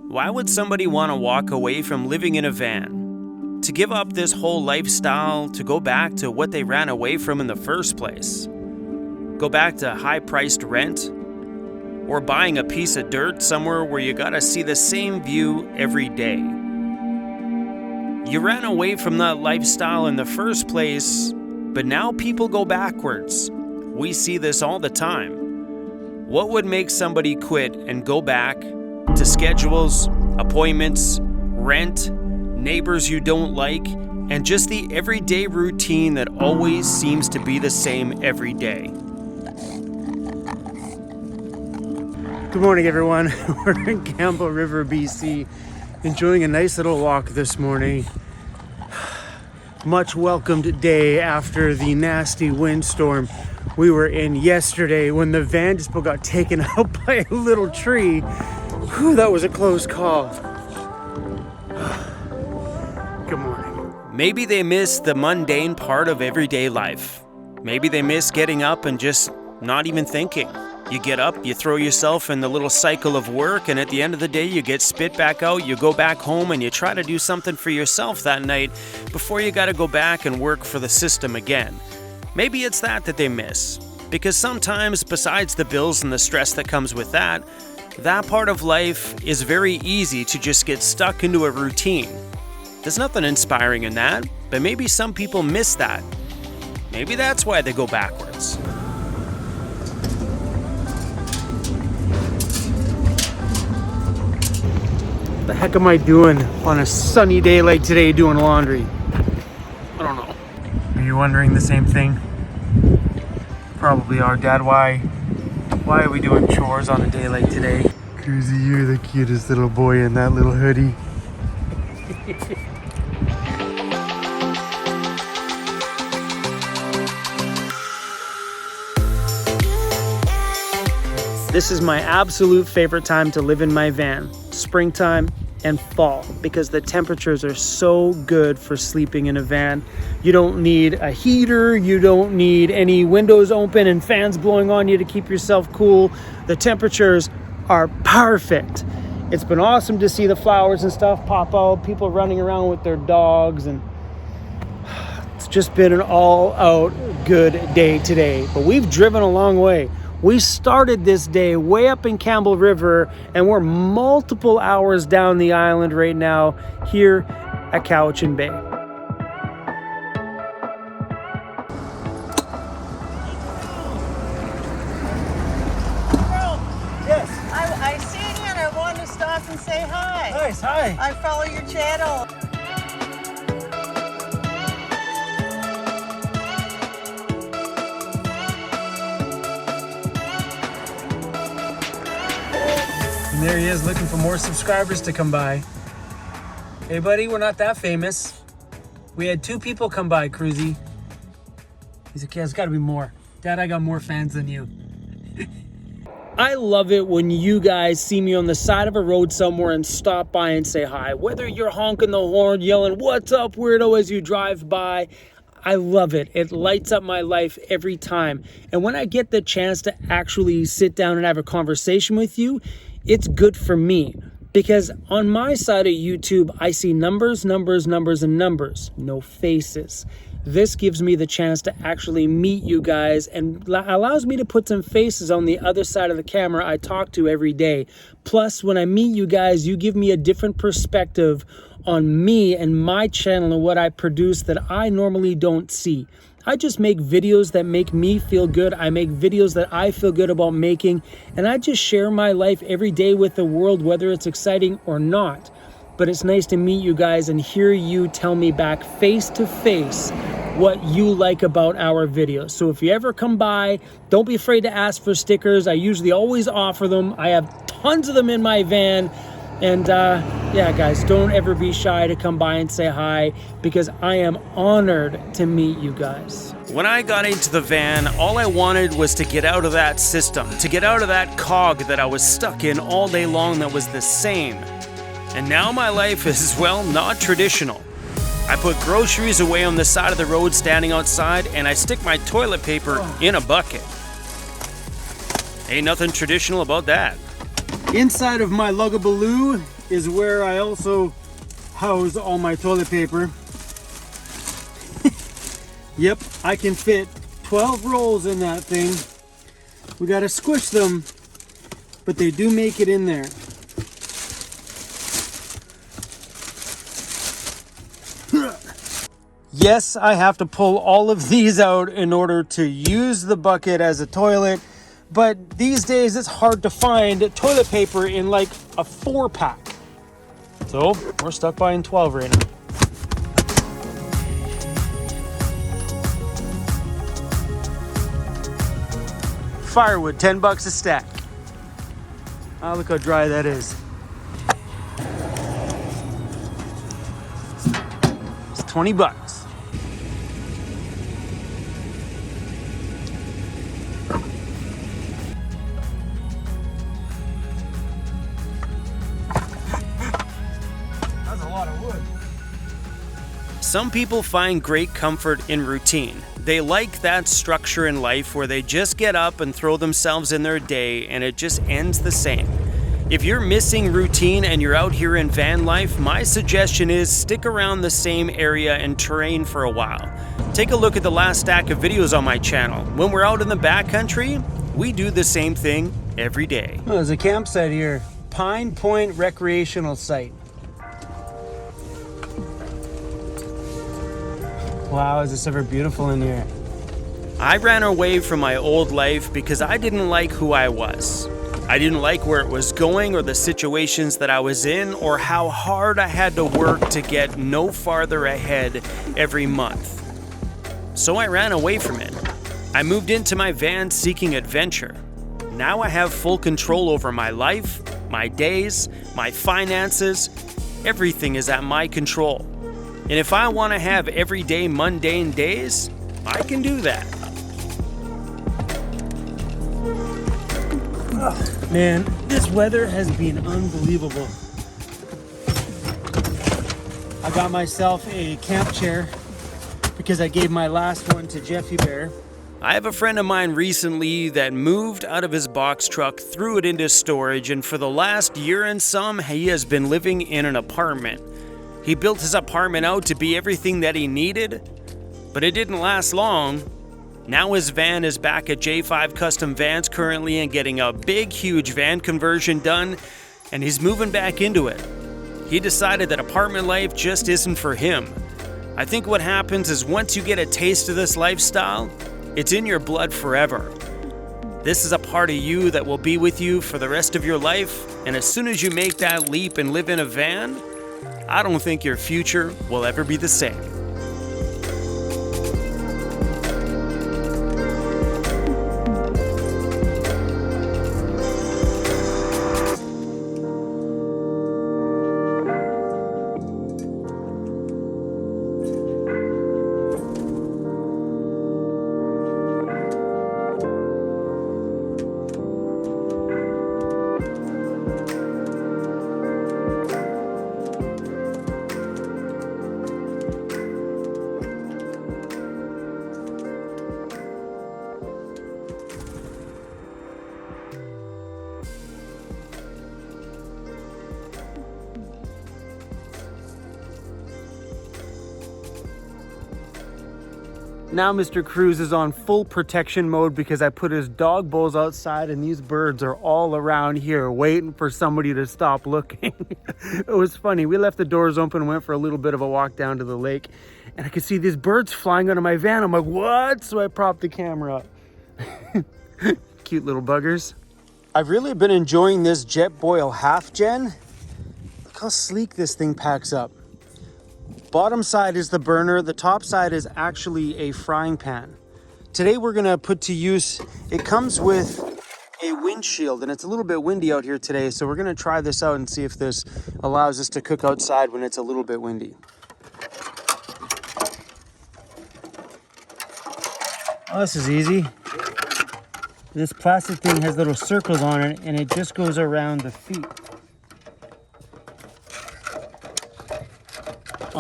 Why would somebody want to walk away from living in a van? To give up this whole lifestyle, to go back to what they ran away from in the first place? Go back to high-priced rent? Or buying a piece of dirt somewhere where you gotta see the same view every day? You ran away from that lifestyle in the first place, but now people go backwards. We see this all the time. What would make somebody quit and go back to schedules, appointments, rent, neighbors you don't like, and just the everyday routine that always seems to be the same every day? Good morning, everyone. We're in Campbell River, BC, enjoying a nice little walk this morning. Much welcomed day after the nasty windstorm we were in yesterday when the van just got taken out by a little tree. Whew, that was a close call. Good morning. Maybe they miss the mundane part of everyday life. Maybe they miss getting up and just not even thinking. You get up, you throw yourself in the little cycle of work, and at the end of the day, you get spit back out, you go back home, and you try to do something for yourself that night before you gotta go back and work for the system again. Maybe it's that they miss. Because sometimes, besides the bills and the stress that comes with that part of life is very easy to just get stuck into a routine. There's nothing inspiring in that, but maybe some people miss that. Maybe that's why they go backwards. The heck am I doing on a sunny day like today doing laundry? I don't know. Are you wondering the same thing? Probably are, Dad. Why are we doing chores on a day like today? Cruzy, you're the cutest little boy in that little hoodie. This is my absolute favorite time to live in my van, springtime and fall, because the temperatures are so good for sleeping in a van. You don't need a heater, you don't need any windows open and fans blowing on you to keep yourself cool. The temperatures are perfect. It's been awesome to see the flowers and stuff pop out, people running around with their dogs, and it's just been an all-out good day today. But we've driven a long way. We started this day way up in Campbell River, and we're multiple hours down the island right now here at Cowichan Bay. Yes. I seen you and I wanted to stop and say hi. Nice, hi. I follow your channel. And there he is looking for more subscribers to come by. Hey buddy, we're not that famous. We had 2 people come by, Cruzy. He's like, yeah, there's gotta be more. Dad, I got more fans than you. I love it when you guys see me on the side of a road somewhere and stop by and say hi. Whether you're honking the horn, yelling, "What's up, weirdo," as you drive by. I love it. It lights up my life every time. And when I get the chance to actually sit down and have a conversation with you, it's good for me, because on my side of YouTube, I see numbers, numbers, numbers, and numbers, no faces. This gives me the chance to actually meet you guys and allows me to put some faces on the other side of the camera I talk to every day. Plus, when I meet you guys, you give me a different perspective on me and my channel and what I produce that I normally don't see. I just make videos that make me feel good. I make videos that I feel good about making, and I just share my life every day with the world, whether it's exciting or not. But it's nice to meet you guys and hear you tell me back face to face what you like about our videos. So if you ever come by, don't be afraid to ask for stickers. I usually always offer them. I have tons of them in my van. And yeah, guys, don't ever be shy to come by and say hi, because I am honored to meet you guys. When I got into the van, all I wanted was to get out of that system, to get out of that cog that I was stuck in all day long that was the same. And now my life is, well, not traditional. I put groceries away on the side of the road standing outside, and I stick my toilet paper in a bucket. Ain't nothing traditional about that. Inside of my Lugabaloo is where I also house all my toilet paper. Yep, I can fit 12 rolls in that thing. We gotta squish them, but they do make it in there. Yes, I have to pull all of these out in order to use the bucket as a toilet, but these days it's hard to find toilet paper in like a 4-pack. So we're stuck buying 12 right now. Firewood, 10 bucks a stack. Oh, look how dry that is. It's 20 bucks. That's a lot of wood. Some people find great comfort in routine. They like that structure in life where they just get up and throw themselves in their day and it just ends the same. If you're missing routine and you're out here in van life, my suggestion is stick around the same area and terrain for a while. Take a look at the last stack of videos on my channel. When we're out in the backcountry, we do the same thing every day. Oh, there's a campsite here. Pine Point Recreational Site. Wow, is this ever beautiful in here. I ran away from my old life because I didn't like who I was. I didn't like where it was going or the situations that I was in or how hard I had to work to get no farther ahead every month. So I ran away from it. I moved into my van seeking adventure. Now I have full control over my life, my days, my finances. Everything is at my control. And if I want to have everyday mundane days, I can do that. Oh, man, this weather has been unbelievable. I got myself a camp chair because I gave my last one to Jeffy Bear. I have a friend of mine recently that moved out of his box truck, threw it into storage, and for the last year and some, he has been living in an apartment. He built his apartment out to be everything that he needed, but it didn't last long. Now his van is back at J5 Custom Vans currently and getting a big, huge van conversion done, and he's moving back into it. He decided that apartment life just isn't for him. I think what happens is once you get a taste of this lifestyle, it's in your blood forever. This is a part of you that will be with you for the rest of your life, and as soon as you make that leap and live in a van, I don't think your future will ever be the same. Now Mr. Cruz is on full protection mode because I put his dog bowls outside and these birds are all around here waiting for somebody to stop looking. It was funny. We left the doors open and went for a little bit of a walk down to the lake and I could see these birds flying out of my van. I'm like, what? So I propped the camera up. Cute little buggers. I've really been enjoying this Jetboil half gen. Look how sleek this thing packs up. Bottom side is the burner. The top side is actually a frying pan. Today we're gonna put to use, it comes with a windshield and it's a little bit windy out here today. So we're gonna try this out and see if this allows us to cook outside when it's a little bit windy. Oh, this is easy. This plastic thing has little circles on it and it just goes around the feet.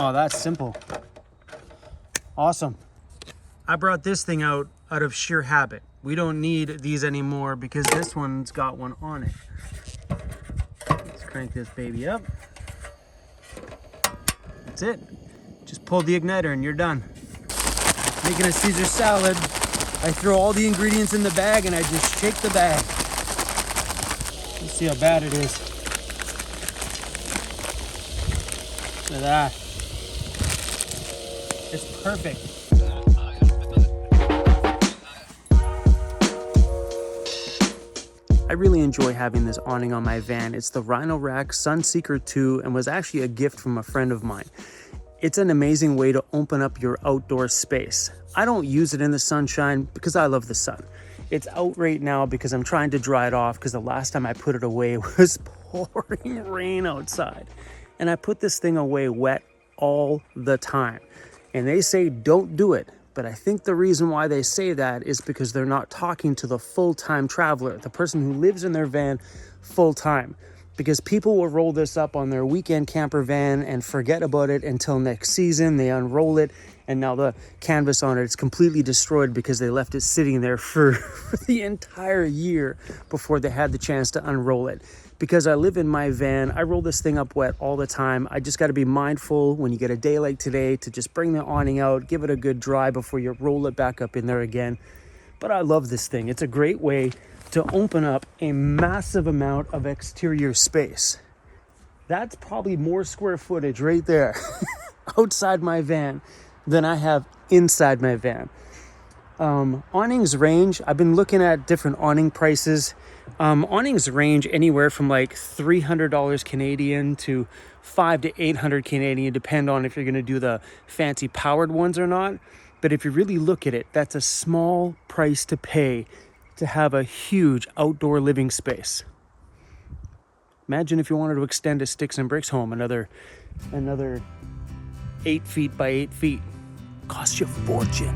Oh, that's simple. Awesome. I brought this thing out of sheer habit. We don't need these anymore because this one's got one on it. crank this baby up. That's it. Just pull the igniter and you're done. Making a Caesar salad, I throw all the ingredients in the bag and I just shake the bag. Let's see how bad it is. Look at that. It's perfect. I really enjoy having this awning on my van. It's the Rhino Rack Sunseeker 2 and was actually a gift from a friend of mine. It's an amazing way to open up your outdoor space. I don't use it in the sunshine because I love the sun. It's out right now because I'm trying to dry it off because the last time I put it away was pouring rain outside. And I put this thing away wet all the time. And they say don't do it. But I think the reason why they say that is because they're not talking to the full-time traveler, the person who lives in their van full-time. Because people will roll this up on their weekend camper van and forget about it until next season. They unroll it and now the canvas on it is completely destroyed because they left it sitting there for the entire year before they had the chance to unroll it. Because I live in my van, I roll this thing up wet all the time. I just got to be mindful when you get a day like today to just bring the awning out, give it a good dry before you roll it back up in there again. But I love this thing. It's a great way to open up a massive amount of exterior space. That's probably more square footage right there outside my van than I have inside my van. Awnings range, I've been looking at different awning prices. Awnings range anywhere from like $300 Canadian to $500 to $800 Canadian, depend on if you're going to do the fancy powered ones or not. But if you really look at it, that's a small price to pay to have a huge outdoor living space. Imagine if you wanted to extend a sticks and bricks home another 8 feet by 8 feet. Cost you a fortune.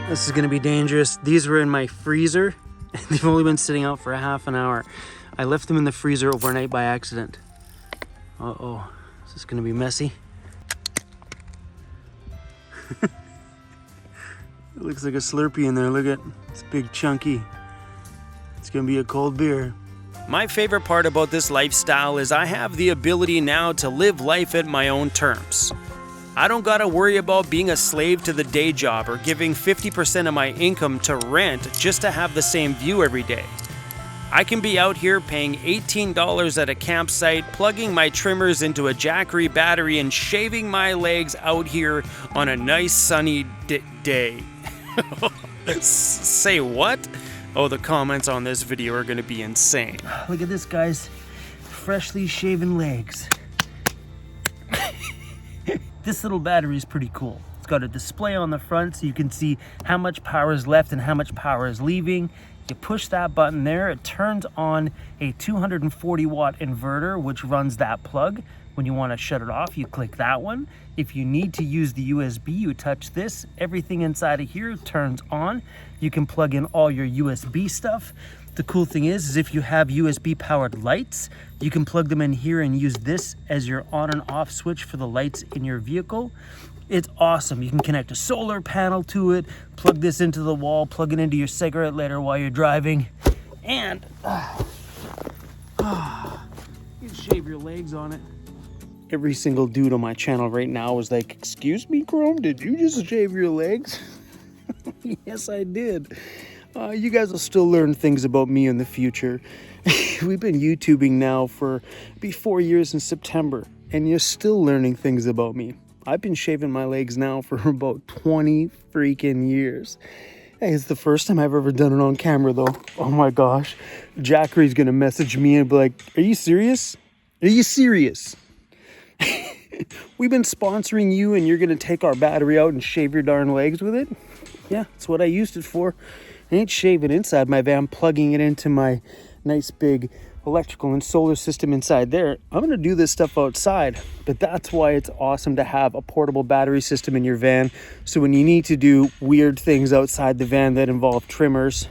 This is gonna be dangerous. These were in my freezer and they've only been sitting out for a half an hour. I left them in the freezer overnight by accident. Uh-oh, is this gonna be messy? It looks like a Slurpee in there, look at it. It's big chunky. It's gonna be a cold beer. My favorite part about this lifestyle is I have the ability now to live life at my own terms. I don't gotta worry about being a slave to the day job or giving 50% of my income to rent just to have the same view every day. I can be out here paying $18 at a campsite, plugging my trimmers into a Jackery battery and shaving my legs out here on a nice sunny day. Say what? Oh, the comments on this video are gonna be insane. Look at this, guys. Freshly shaven legs. This little battery is pretty cool. It's got a display on the front so you can see how much power is left and how much power is leaving. You push that button there, it turns on a 240 watt inverter, which runs that plug. When you want to shut it off, you click that one. If you need to use the USB, you touch this. Everything inside of here turns on. You can plug in all your USB stuff. The cool thing is if you have USB powered lights, you can plug them in here and use this as your on and off switch for the lights in your vehicle. It's awesome. You can connect a solar panel to it, plug this into the wall, plug it into your cigarette lighter while you're driving, and you can shave your legs on it. Every single dude on my channel right now is like, excuse me, Chrome, did you just shave your legs? Yes, I did. You guys will still learn things about me in the future. We've been YouTubing now for 4 years in September, and you're still learning things about me. I've been shaving my legs now for about 20 freaking years. Hey, it's the first time I've ever done it on camera though. Oh my gosh. Jackery's gonna message me and be like, are you serious? Are you serious? We've been sponsoring you and you're gonna take our battery out and shave your darn legs with it? Yeah, that's what I used it for. I ain't shaving inside my van, plugging it into my nice big electrical and solar system inside there. I'm gonna do this stuff outside, but that's why it's awesome to have a portable battery system in your van. So when you need to do weird things outside the van that involve trimmers,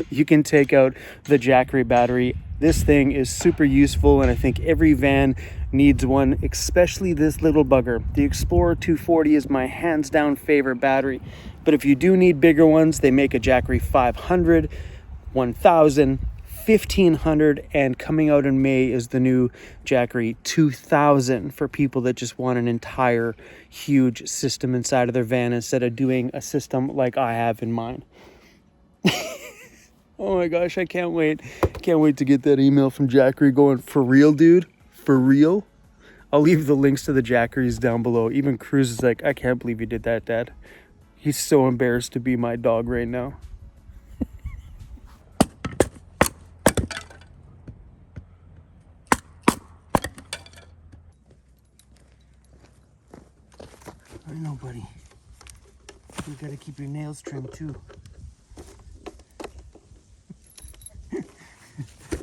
you can take out the Jackery battery. This thing is super useful, and I think every van needs one, especially this little bugger. The Explorer 240 is my hands down favorite battery. But if you do need bigger ones, they make a Jackery 500, 1000, 1500, and coming out in May is the new Jackery 2000 for people that just want an entire huge system inside of their van instead of doing a system like I have in mine. Oh my gosh, I can't wait. Can't wait to get that email from Jackery going, for real, dude? For real? I'll leave the links to the Jackeries down below. Even Cruz is like, I can't believe you did that, Dad. He's so embarrassed to be my dog right now. I know, buddy. You gotta keep your nails trimmed too.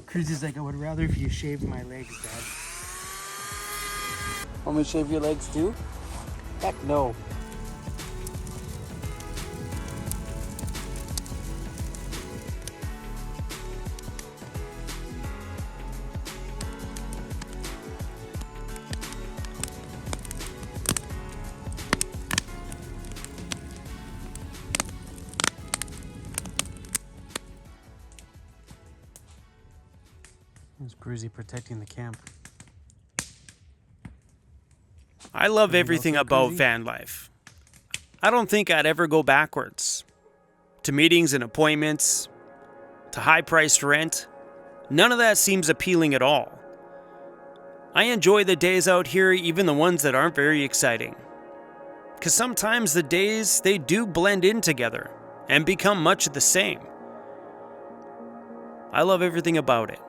Cruz is like, I would rather if you shaved my legs, Dad. Want me to shave your legs too? Heck no. There's Cruzy protecting the camp. I love everything about van life. I don't think I'd ever go backwards. To meetings and appointments, to high-priced rent, none of that seems appealing at all. I enjoy the days out here, even the ones that aren't very exciting. Because sometimes the days, they do blend in together and become much the same. I love everything about it.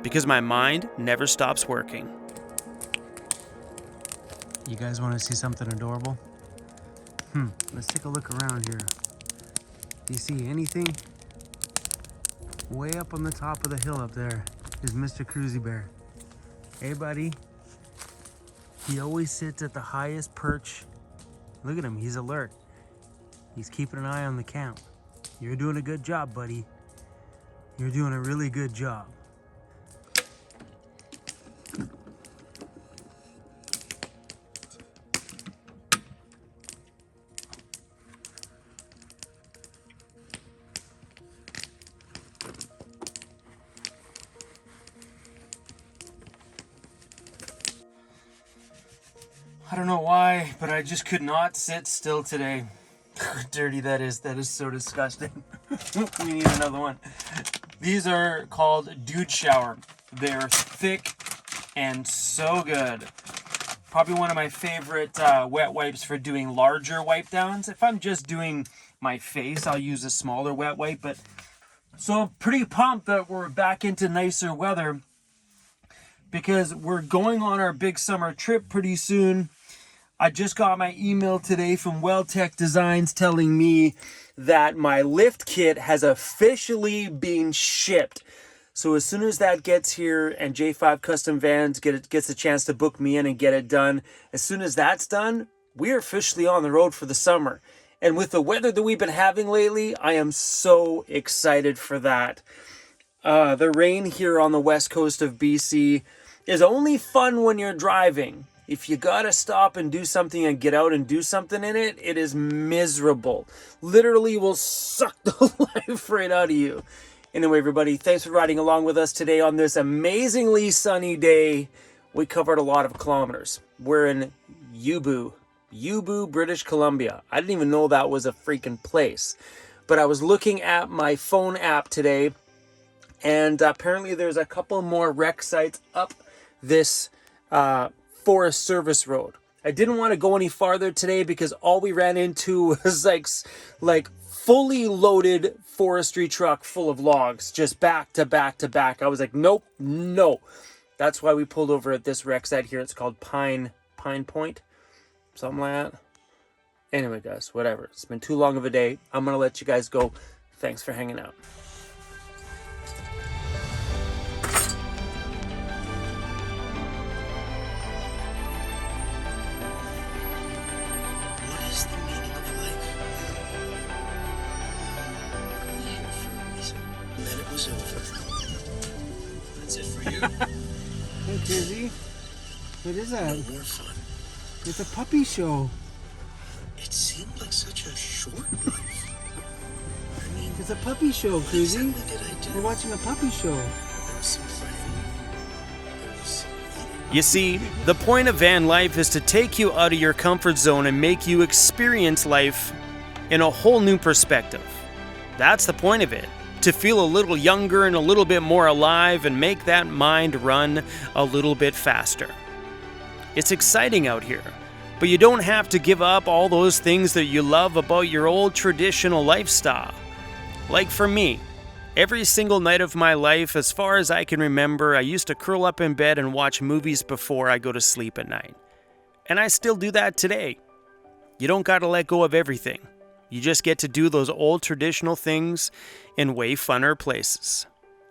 Because my mind never stops working. You guys want to see something adorable? Let's take a look around here. Do you see anything? Way up on the top of the hill up there is Mr. Cruzy Bear. Hey, buddy. He always sits at the highest perch. Look at him, he's alert. He's keeping an eye on the camp. You're doing a good job, buddy. You're doing a really good job. I don't know why, but I just could not sit still today. Dirty that is so disgusting. We need another one. These are called Dude Shower. They're thick and so good. Probably one of my favorite wet wipes for doing larger wipe downs. If I'm just doing my face, I'll use a smaller wet wipe. But so I'm pretty pumped that we're back into nicer weather because we're going on our big summer trip pretty soon. I just got my email today from WellTech Designs telling me that my lift kit has officially been shipped. So as soon as that gets here and J5 Custom Vans gets a chance to book me in and get it done, as soon as that's done, we're officially on the road for the summer. And with the weather that we've been having lately, I am so excited for that. The rain here on the west coast of BC is only fun when you're driving. If you gotta stop and do something and get out and do something in it, it is miserable. Literally will suck the life right out of you. Anyway, everybody, thanks for riding along with us today on this amazingly sunny day. We covered a lot of kilometers. We're in Yubu, British Columbia. I didn't even know that was a freaking place. But I was looking at my phone app today, and apparently there's a couple more wreck sites up this Forest Service Road. I didn't want to go any farther today because all we ran into was like fully loaded forestry truck full of logs, just back to back to back. I was like, nope, no. That's why we pulled over at this wreck site here. It's called Pine Point, something like that. Anyway, guys, whatever. It's been too long of a day. I'm gonna let you guys go. Thanks for hanging out. That's it for you. Hey, Kizzy. What is that? No more fun. It's a puppy show. It seemed like such a short life. I mean, It's a puppy show, what Cruzy. exactly did I do? We're watching a puppy show. There was some fighting. There was eating. You see, the point of van life is to take you out of your comfort zone and make you experience life in a whole new perspective. That's the point of it. To feel a little younger and a little bit more alive and make that mind run a little bit faster. It's exciting out here, but you don't have to give up all those things that you love about your old traditional lifestyle. Like for me, every single night of my life, as far as I can remember, I used to curl up in bed and watch movies before I go to sleep at night. And I still do that today. You don't got to let go of everything. You just get to do those old traditional things in way funner places.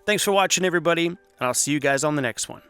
Thanks for watching, everybody, and I'll see you guys on the next one.